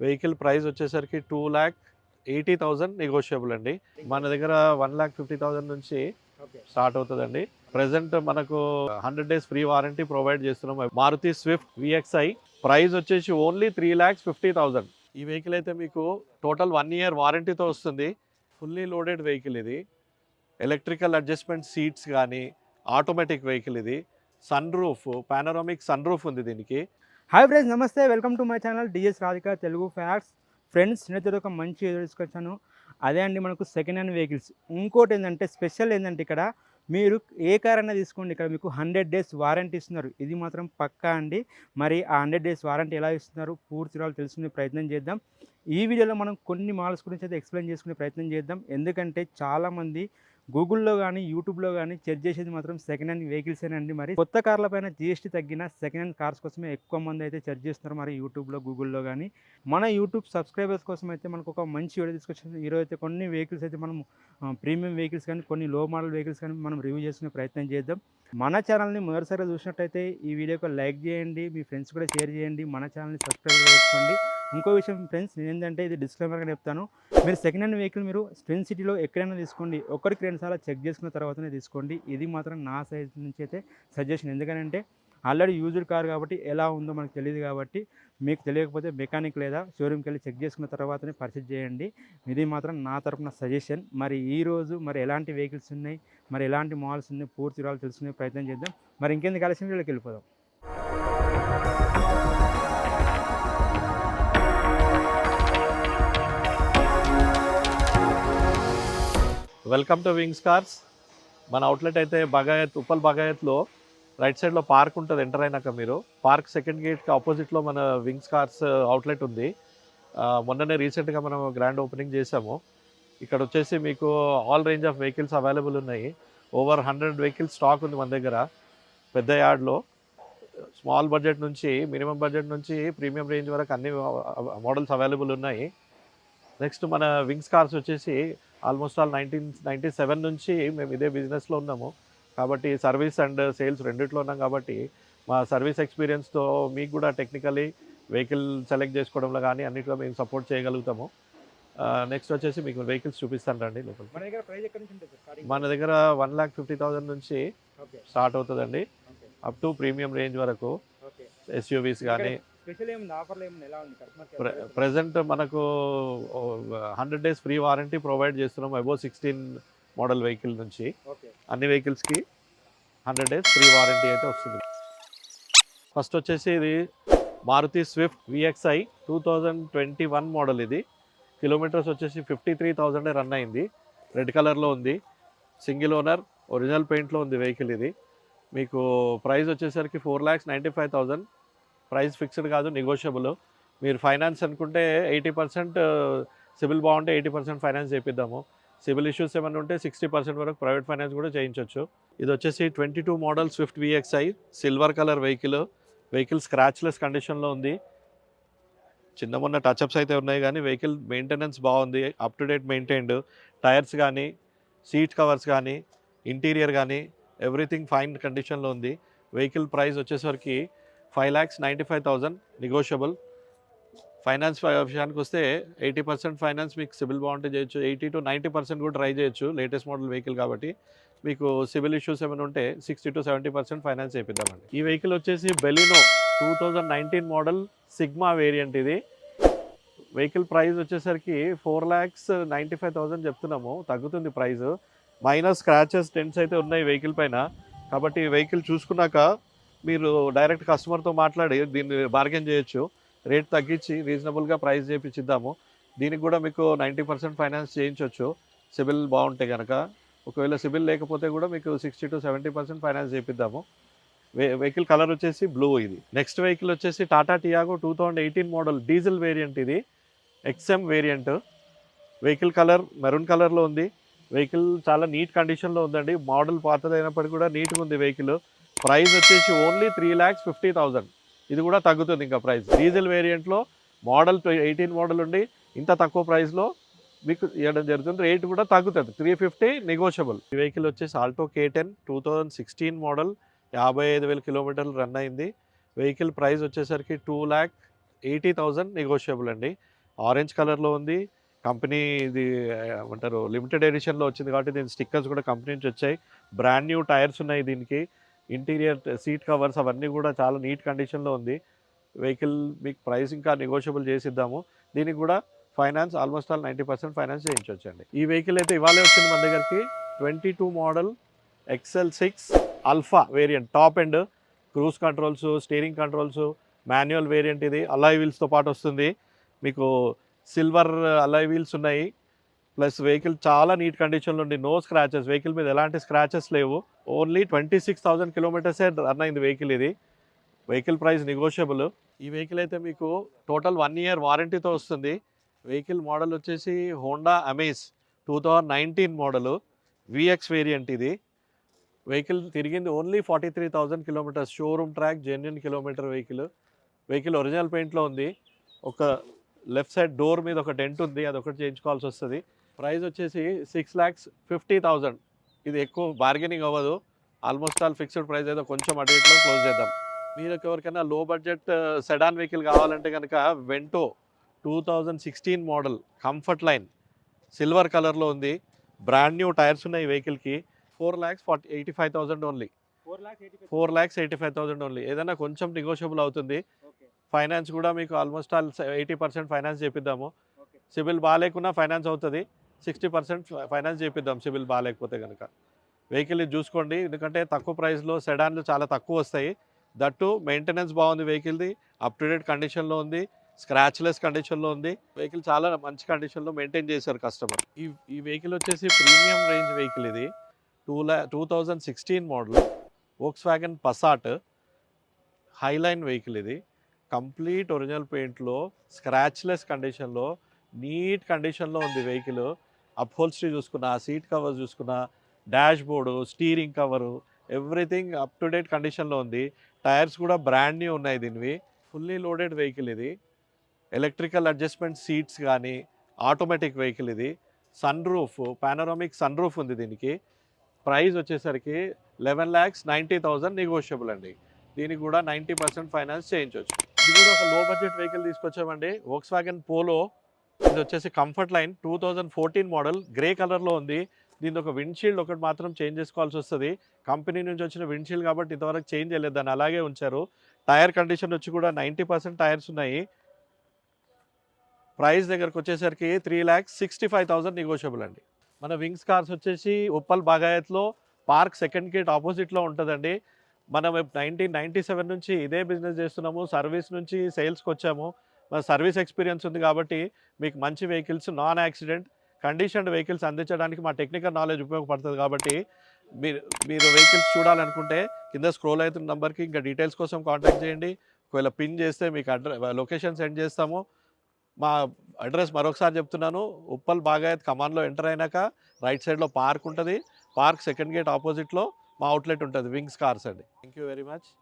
Vehicle price వచ్చేసరికి 2,80,000 negotiable అండి. మన దగ్గర 1,50,000 నుంచి ఓకే. స్టార్ట్ అవుతుందండి. ప్రెజెంట్ మనకు 100 డేస్ ఫ్రీ వారంటీ ప్రొవైడ్ చేస్తున్నాం. మారుతి స్విఫ్ట్ విఎక్స్ఐ ప్రైస్ వచ్చేసి ఓన్లీ 3,50,000. ఈ వెహికల్ అయితే మీకు టోటల్ 1 ఇయర్ వారంటీతో వస్తుంది. ఫుల్లీ లోడెడ్ వెహికల్ ఇది. ఎలక్ట్రికల్ అడ్జస్ట్మెంట్ సీట్స్ కానీ, ఆటోమేటిక్ వెహికల్ ఇది. Sunroof, panoramic sunroof ఉంది దీనికి. హాయ్ ఫ్రెండ్స్, నమస్తే. Welcome to my channel DS Radhika Telugu facts. Friends, నేనైతే ఒక మంచి వీడియో తీసుకొచ్చాను. అదే అండి, మనకు సెకండ్ హ్యాండ్ వెహికల్స్. ఇంకోటి ఏంటంటే స్పెషల్ ఏంటంటే ఇక్కడ మీరు ఏ కార్ అయినా తీసుకోండి, ఇక్కడ మీకు 100 డేస్ వారంటీ ఇస్తున్నారు. ఇది మాత్రం పక్కా అండి. మరి ఆ 100 డేస్ వారంటీ ఎలా ఇస్తున్నారు పూర్తి వివరాలు తెలుసుకునే ప్రయత్నం చేద్దాం. ఈ వీడియోలో మనం కొన్ని మోడల్స్ గురించి అయితే ఎక్స్ప్లెయిన్ చేసుకునే ప్రయత్నం చేద్దాం. ఎందుకంటే చాలామంది గూగుల్లో కానీ యూట్యూబ్లో కానీ చెక్ చేసేది మాత్రం సెకండ్ హ్యాండ్ వెహికల్సేనండి. మరి కొత్త కార్ల పైన జీఎస్టీ తగ్గిన సెకండ్ హ్యాండ్ కార్స్ కోసమే ఎక్కువ మంది అయితే చెక్ చేస్తున్నారు, మరి యూట్యూబ్లో గూగుల్లో కానీ. మన యూట్యూబ్ సబ్స్క్రైబర్స్ కోసం అయితే మనకు ఒక మంచి వీడియో తీసుకొచ్చింది. ఈరోజు అయితే కొన్ని వెహికల్స్ అయితే మనం ప్రీమియం వెహికల్స్ కానీ కొన్ని లో మోడల్ వెహికల్స్ కానీ మనం రివ్యూ చేసుకునే ప్రయత్నం చేద్దాం. మన ఛానల్ని మొదటిసారిగా చూసినట్టయితే ఈ వీడియోకి లైక్ చేయండి, మీ ఫ్రెండ్స్ కూడా షేర్ చేయండి, మన ఛానల్ని సబ్స్క్రైబ్ చేసుకోండి. ఇంకో విషయం ఫ్రెండ్స్, ఏంటంటే ఇది డిస్క్లైమర్గా చెప్తాను. మీరు సెకండ్ హ్యాండ్ వెహికల్ మీరు ట్విన్ సిటీలో ఎక్కడైనా తీసుకోండి, ఒకరికి 2 సార్లు చెక్ చేసుకున్న తర్వాతనే తీసుకోండి. ఇది మాత్రం నా సైజ్ నుంచి అయితే సజెషన్. ఎందుకంటే ఆల్రెడీ యూజ్డ్ కార్ కాబట్టి ఎలా ఉందో మనకు తెలియదు. కాబట్టి మీకు తెలియకపోతే మెకానిక్ లేదా షోరూమ్కి వెళ్ళి చెక్ చేసుకున్న తర్వాతనే పర్చేజ్ చేయండి. ఇది మాత్రం నా తరపున సజెషన్. మరి ఈరోజు మరి ఎలాంటి వెహికల్స్ ఉన్నాయి, మరి ఎలాంటి మోడల్స్ ఉన్నాయి పూర్తి వివరాలు తెలుసుకునే ప్రయత్నం చేద్దాం. మరి ఇంకెందుకు ఆలస్యం, వీళ్ళకి వెళ్ళిపోదాం. Welcome to wings cars. మన అవుట్లెట్ అయితే బగాయత్, ఉప్పల్ బగాయత్లో రైట్ సైడ్లో పార్క్ ఉంటుంది. ఎంటర్ అయినాక మీరు పార్క్ సెకండ్ గేట్కి ఆపోజిట్లో మన వింగ్స్ కార్స్ అవుట్లెట్ ఉంది. మొన్ననే రీసెంట్గా మనం గ్రాండ్ ఓపెనింగ్ చేసాము. ఇక్కడ వచ్చేసి మీకు all range of vehicles available ఉన్నాయి. ఓవర్ 100 వెహికల్స్ స్టాక్ ఉంది మన దగ్గర. పెద్ద యార్డ్లో స్మాల్ బడ్జెట్ నుంచి మినిమం బడ్జెట్ నుంచి ప్రీమియం రేంజ్ వరకు అన్ని మోడల్స్ అవైలబుల్ ఉన్నాయి. నెక్స్ట్ మన వింగ్స్ కార్స్ వచ్చేసి ఆల్మోస్ట్ ఆల్ 1997 నుంచి మేము ఇదే బిజినెస్లో ఉన్నాము. కాబట్టి సర్వీస్ అండ్ సేల్స్ రెండిట్లో ఉన్నాం. కాబట్టి మా సర్వీస్ ఎక్స్పీరియన్స్తో మీకు కూడా టెక్నికలీ వెహికల్ సెలెక్ట్ చేసుకోవడంలో కానీ అన్నింటిలో మేము సపోర్ట్ చేయగలుగుతాము. నెక్స్ట్ వచ్చేసి మీకు వెహికల్స్ చూపిస్తాను రండి లోపల. మన దగ్గర ప్రైస్ ఎక్కడి నుంచి ఉంటుంది సార్? మన దగ్గర 1,50,000 నుంచి స్టార్ట్ అవుతుందండి, అప్ టు ప్రీమియం రేంజ్ వరకు. ఎస్యూవీస్ కానీ స్పెషల్ ఏముంది, ఆఫర్లు ఏముంది, ఎలా ఉంది ప్రెజెంట్ మనకు 100 డేస్ ఫ్రీ వారంటీ ప్రొవైడ్ చేస్తున్నాం. అబోవ్ 16 మోడల్ వెహికల్ నుంచి అన్ని వెహికల్స్కి 100 డేస్ ఫ్రీ వారంటీ అయితే వస్తుంది. ఫస్ట్ వచ్చేసి ఇది మారుతి స్విఫ్ట్ విఎక్స్ఐ 2021 మోడల్. ఇది కిలోమీటర్స్ వచ్చేసి 53,000 రన్ అయింది. రెడ్ కలర్లో ఉంది, సింగిల్ ఓనర్, ఒరిజినల్ పెయింట్లో ఉంది వెహికల్. ఇది మీకు ప్రైస్ వచ్చేసరికి 4,95,000. ప్రైస్ ఫిక్స్డ్ కాదు, నెగోషియబుల్. మీరు ఫైనాన్స్ అనుకుంటే 80% సిబిల్ బాగుంటే 80% ఫైనాన్స్ చేపిద్దాము. సిబిల్ ఇష్యూస్ ఏమైనా ఉంటే 60% వరకు ప్రైవేట్ ఫైనాన్స్ కూడా చేయించవచ్చు. ఇది వచ్చేసి 22 model Swift VXi, silver colour vehicle. Vehicle scratchless కండిషన్లో ఉంది. చిన్న మొన్న టచ్అప్స్ అయితే ఉన్నాయి కానీ వెహికల్ మెయింటెనెన్స్ బాగుంది, up to date maintained. Tyres కానీ, సీట్ కవర్స్ కానీ, ఇంటీరియర్ కానీ ఎవ్రీథింగ్ ఫైన్ కండిషన్లో ఉంది. వెహికల్ ప్రైస్ వచ్చేసరికి 5,95,000 నెగోషియబుల్. ఫైనాన్స్ విషయానికి వస్తే 80% ఫైనాన్స్ మీకు సిబిల్ బాగుంటే చేయొచ్చు, 80 to 90% కూడా ట్రై చేయొచ్చు. లేటెస్ట్ మోడల్ వెహికల్ కాబట్టి మీకు సిబిల్ ఇష్యూస్ ఏమైనా ఉంటే 60 to 70% ఫైనాన్స్ చేపిద్దామండి. ఈ వెహికల్ వచ్చేసి బెలినో 2019 మోడల్ సిగ్మా వేరియంట్. ఇది వెహికల్ ప్రైస్ వచ్చేసరికి 4,95,000 చెప్తున్నాము. తగ్గుతుంది ప్రైస్. మైనస్ స్క్రాచెస్, డెంట్స్ అయితే ఉన్నాయి వెహికల్ పైన. కాబట్టి వెహికల్ చూసుకున్నాక మీరు డైరెక్ట్ కస్టమర్తో మాట్లాడి దీన్ని బార్గెన్ చేయొచ్చు. రేట్ తగ్గించి రీజనబుల్గా ప్రైస్ చేయించిద్దాము. దీనికి కూడా మీకు 90% ఫైనాన్స్ చేయించవచ్చు సిబిల్ బాగుంటే కనుక. ఒకవేళ సిబిల్ లేకపోతే కూడా మీకు 60 to 70% ఫైనాన్స్ చేయిద్దాము. వెహికల్ కలర్ వచ్చేసి బ్లూ. ఇది నెక్స్ట్ వెహికల్ వచ్చేసి Tata Tiago 2018 model diesel variant. ఇది XM variant. Vehicle colour maroon కలర్లో ఉంది. వెహికల్ చాలా నీట్ కండిషన్లో ఉందండి. మోడల్ పాతదైనప్పటికీ కూడా నీట్గా ఉంది వెహికల్. ప్రైస్ వచ్చేసి ఓన్లీ 3,50,000. ఇది కూడా తగ్గుతుంది ఇంకా ప్రైస్. డీజిల్ వేరియంట్లో మోడల్ 18 మోడల్ ఉండి ఇంత తక్కువ ప్రైస్లో మీకు ఇవ్వడం జరుగుతుంది. రేట్ కూడా తగ్గుతుంది, 350 నెగోషియబుల్. ఈ వెహికల్ వచ్చేసి ఆల్టో K10 2016 మోడల్, 55,000 కిలోమీటర్లు రన్ అయింది. వెహికల్ ప్రైస్ వచ్చేసరికి 2,80,000 నెగోషియబుల్ అండి. ఆరెంజ్ కలర్లో ఉంది. కంపెనీ ఇది ఏమంటారు లిమిటెడ్ ఎడిషన్లో వచ్చింది కాబట్టి దీని స్టిక్కర్స్ కూడా కంపెనీ నుంచి వచ్చాయి. బ్రాండ్ న్యూ టైర్స్ ఉన్నాయి దీనికి. ఇంటీరియర్ సీట్ కవర్స్ అవన్నీ కూడా చాలా నీట్ కండిషన్లో ఉంది. వెహికల్ మీకు ప్రైస్ ఇంకా నెగోషియబుల్ చేసిద్దాము. దీనికి కూడా ఫైనాన్స్ ఆల్మోస్ట్ ఆల్ 90% ఫైనాన్స్ చేయించవచ్చండి. ఈ వెహికల్ అయితే ఇవాళే వచ్చింది మన దగ్గరికి. 22 model XL6 alpha variant, top end, cruise controls, steering controls, manual variant. ఇది అలాయ్ వీల్స్తో పాటు వస్తుంది. మీకు సిల్వర్ అలాయ్ వీల్స్ ఉన్నాయి. ప్లస్ వెహికల్ చాలా నీట్ కండిషన్లో ఉంది. నో స్క్రాచెస్, వెహికల్ మీద ఎలాంటి స్క్రాచెస్ లేవు. ఓన్లీ 26,000 కిలోమీటర్సే రన్ అయింది వెహికల్ ఇది. Vehicle price negotiable. ఈ వెహికల్ అయితే మీకు టోటల్ 1 ఇయర్ వారంటీతో వస్తుంది. వెహికల్ మోడల్ వచ్చేసి Honda Amaze 2019 model, VX variant ఇది. వెహికల్ తిరిగింది only 43,000 kilometres. Showroom track, genuine kilometre vehicle. Vehicle original పెయింట్లో ఉంది. ఒక లెఫ్ట్ సైడ్ డోర్ మీద ఒక డెంట్ ఉంది, అదొకటి చేయించుకోవాల్సి వస్తుంది. ప్రైస్ వచ్చేసి 6,50,000. ఇది ఎక్కువ బార్గెనింగ్ అవ్వదు. ఆల్మోస్ట్ ఆల్ ఫిక్స్డ్ ప్రైస్ ఏదో కొంచెం అటు ఇటులో క్లోజ్ చేద్దాం. మీరు ఎవరికైనా లో బడ్జెట్ సెడాన్ వెహికల్ కావాలంటే కనుక Vento 2016 model comfort line silver కలర్లో ఉంది. బ్రాండ్ న్యూ టైర్స్ ఉన్నాయి ఈ వెహికల్కి. 4,85,000 ఓన్లీ. 4,85,000 ఓన్లీ. ఏదైనా కొంచెం నెగోషియబుల్ అవుతుంది. ఫైనాన్స్ కూడా మీకు ఆల్మోస్ట్ ఆల్ 80% ఫైనాన్స్ చేపిద్దాము. సిబిల్ బాగాలేకున్నా ఫైనాన్స్ అవుతుంది. 60% ఫైనాన్స్ చేపిద్దాం సిబిల్ బాగాలేకపోతే కనుక. వెహికల్ ఇది చూసుకోండి, ఎందుకంటే తక్కువ ప్రైస్లో సెడాన్లు చాలా తక్కువ వస్తాయి. దట్టు మెయింటెనెన్స్ బాగుంది వెహికల్ది, అప్ టు డేట్ కండిషన్లో ఉంది, స్క్రాచ్లెస్ కండిషన్లో ఉంది. వెహికల్ చాలా మంచి కండిషన్లో మెయింటైన్ చేశారు కస్టమర్. ఈ వెహికల్ వచ్చేసి ప్రీమియం రేంజ్ వెహికల్ ఇది. 2016 model Volkswagen Passat Highline vehicle ఇది. కంప్లీట్ ఒరిజినల్ పెయింట్లో, స్క్రాచ్లెస్ కండిషన్లో, నీట్ కండిషన్లో ఉంది వెహికల్. అప్హోల్స్ట్రీ చూసుకున్నా, సీట్ కవర్స్ చూసుకున్నా, dashboard, steering cover, everything up to date కండిషన్లో ఉంది. టైర్స్ కూడా బ్రాండ్ న్యూ ఉన్నాయి దీనివి. ఫుల్లీ లోడెడ్ వెహికల్ ఇది. ఎలక్ట్రికల్ అడ్జస్ట్మెంట్ సీట్స్ కానీ, ఆటోమేటిక్ వెహికల్ ఇది. Sunroof, panoramic sunroof ఉంది దీనికి. ప్రైస్ వచ్చేసరికి 11,90,000 నెగోషియబుల్ అండి. దీనికి కూడా 90% ఫైనాన్స్ చేయించవచ్చు. ఇది కూడా ఒక లో బడ్జెట్ వెహికల్ తీసుకొచ్చామండి. Volkswagen Polo. ఇది వచ్చేసి కంఫర్ట్ లైన్ 2014 మోడల్, గ్రే కలర్లో ఉంది. దీని ఒక విండ్షీల్డ్ ఒకటి మాత్రం చేంజ్ చేసుకోవాల్సి వస్తుంది. కంపెనీ నుంచి వచ్చిన విండ్షీల్డ్ కాబట్టి ఇంతవరకు చేంజ్ చేయలేదు, దాన్ని అలాగే ఉంచారు. టైర్ కండిషన్ వచ్చి కూడా 90% టైర్స్ ఉన్నాయి. ప్రైస్ దగ్గరకు వచ్చేసరికి 3,65,000 నెగోషియబుల్ అండి. మన వింగ్స్ కార్స్ వచ్చేసి ఉప్పల్ బాగాయత్లో పార్క్ సెకండ్ గేట్ ఆపోజిట్లో ఉంటుందండి. మనం 1997 నుంచి ఇదే బిజినెస్ చేస్తున్నాము. సర్వీస్ నుంచి సేల్స్కి వచ్చాము. మన సర్వీస్ ఎక్స్పీరియన్స్ ఉంది కాబట్టి మీకు మంచి vehicles, non accident conditioned vehicles అందించడానికి మా టెక్నికల్ నాలెడ్జ్ ఉపయోగపడుతుంది. కాబట్టి మీరు వెహికల్స్ చూడాలనుకుంటే కింద స్క్రోల్ అవుతున్న నెంబర్కి ఇంకా డీటెయిల్స్ కోసం కాంటాక్ట్ చేయండి. ఒకవేళ పిన్ చేస్తే మీకు లొకేషన్ సెండ్ చేస్తాము. మా అడ్రస్ మరొకసారి చెప్తున్నాను. ఉప్పల్ బాగాయత్ కమాన్లో ఎంటర్ అయినాక రైట్ సైడ్లో పార్క్ ఉంటుంది. పార్క్ సెకండ్ గేట్ ఆపోజిట్లో మా అవుట్లెట్ ఉంటుంది, వింగ్స్ కార్స్ అండి. Thank you very much.